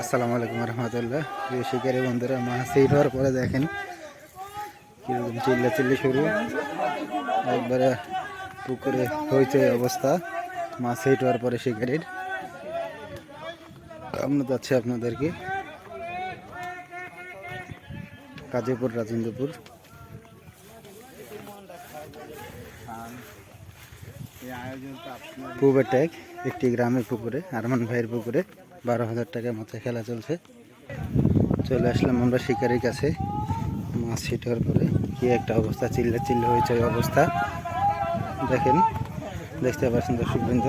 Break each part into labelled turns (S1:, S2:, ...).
S1: আসসালামু আলাইকুম রহমতুল্লাহ। প্রিয় শিকারী বন্ধুরা, মাছ হিট হওয়ার পরে দেখেন কীরকম চিল্লাচিল্লি শুরু। একবারে পুকুরে হইচই অবস্থা মাছ হিট হওয়ার পরে শিকারীর। আমরা যাচ্ছি আপনাদেরকে কাজীপুর রাজেন্দ্রপুর। পুকুর ট্যাগ একটি গ্রামের পুকুরে, আরমান ভাইয়ের পুকুরে 12,000 টাকার মতো খেলা চলছে। চলে আসলাম আমরা শিকারির কাছে। মাছ ছিটার পরে কি একটা অবস্থা, চিল্লা হয়েছে ওই অবস্থা দেখেন, দেখতে পাচ্ছেন দর্শকবৃন্দ।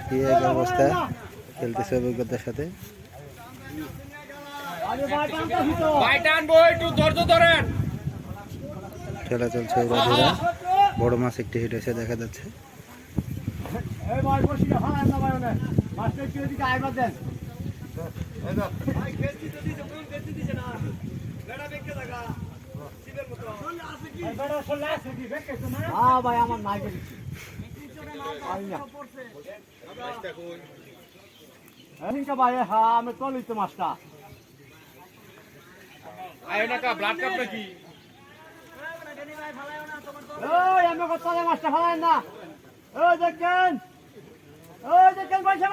S1: কি এক অবস্থা খেলতেছে অভিজ্ঞতার সাথে। খেলা চলছে, বড় মাছ একটি হিট হয়েছে দেখা যাচ্ছে।
S2: আমি চলি তো মাছটা মাছটা ফেলায় না। ওই দেখেন পয়সা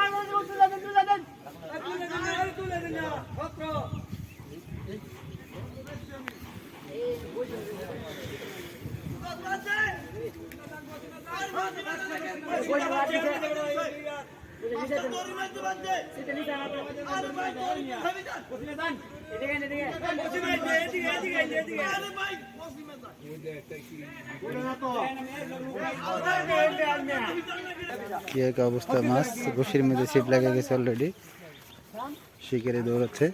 S1: কি এক অবস্থা, মাছ বসির মধ্যে ছিপ লেগে গেছে অলরেডি। শিকারে দৌড়াচ্ছে।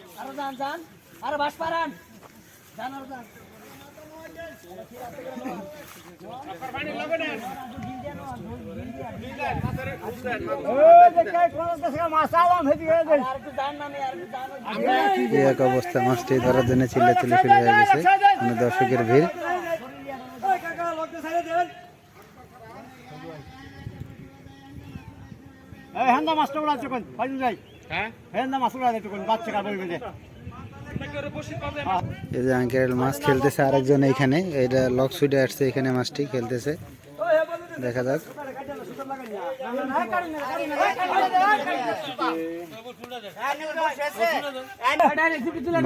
S1: কি এক অবস্থা, মাছটি ধরার জন্য চিল্লাচিল্লি শুরু হয়ে গেছে, মানে দর্শকের ভিড়।
S2: মাছটা উড়াচ্ছে কোন যাই, হ্যাঁ মাছ উড়াচ্ছে কোন বাচ্চা কাপড় বেঁধে।
S1: এই যে আঙ্কেল মাছ খেলতেছে, আরেকজন এইখানে, এটা লক সুইডে আসছে, এখানে মাছটি খেলতেছে, দেখা যাক।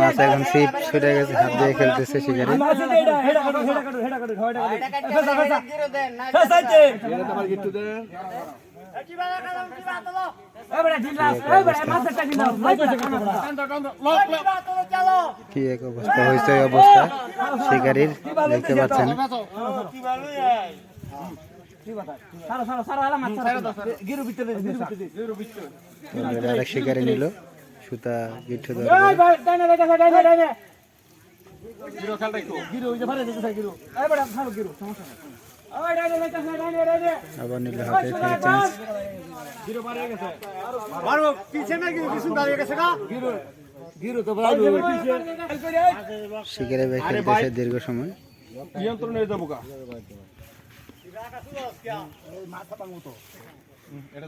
S1: মাছ এখন ছিপ ছুটে গেছে, হাত দিয়ে খেলতেছে শিকারি। কি এক অবস্থা হয়েছে, অবস্থা শিকারির দেখতে পাচ্ছেন। আরেক শিকারি নিল সুতা গিট্টু ধরে। আবার নিল হাতে চান্স। শিকারে খেলতেছে দীর্ঘ সময়।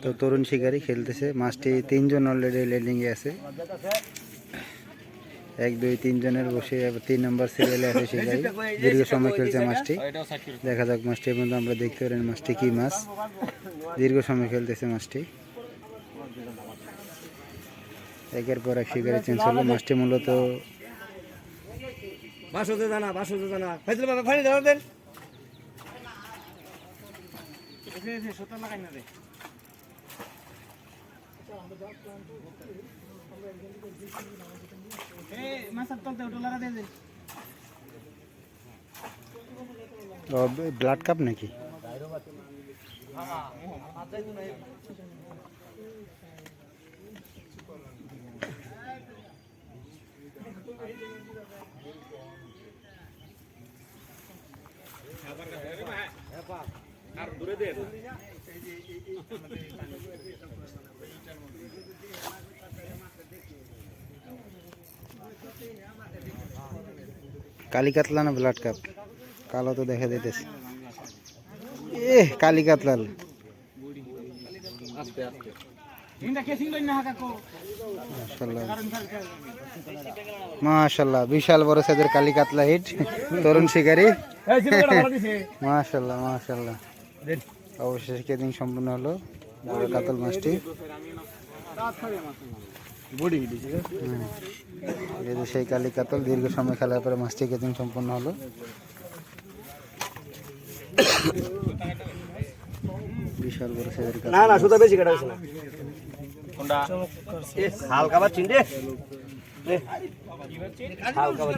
S1: তো তরুণ শিকারী খেলতেছে মাছটি, 3 জন অলরেডি লেডিং এ আছে, 1 2 3 জনের বসে 3 নম্বর সিরিয়ালে আছে শিকারী। দীর্ঘ সময় খেলছে মাছটি, দেখা যাক মাছটি পর্যন্ত আমরা দেখতে পারেন মাছটি কি মাছ। দীর্ঘ সময় খেলতেছে মাছটি, একের পর এক শিকারী চেঞ্জ হলো। মাছটি মূলত ব্লাড কাপ নাকি? কালি কাতলা না ব্লাড কাপ? কালো তো দেখা যেতেছে। কালি কাতলাল মাশাল্লাহ বিশাল বড় সাইজের কালী কাতলা হিট তরুণ শিকারী। মাশাল্লাহ মাশাল্লাহ, অবশেষে কেদিন সম্পূর্ণ হলো বড় কাতল মাছটি। এই যে সেই কালী কাতল, দীর্ঘ সময় খেলার পরে মাছটি কেদিন সম্পূর্ণ হলো। বিশাল বড় সাইজের কাতল।
S2: না না সুদা বেশি কাটা হইছে না কোনটা হালকা বা চিন্ডে হালকা বা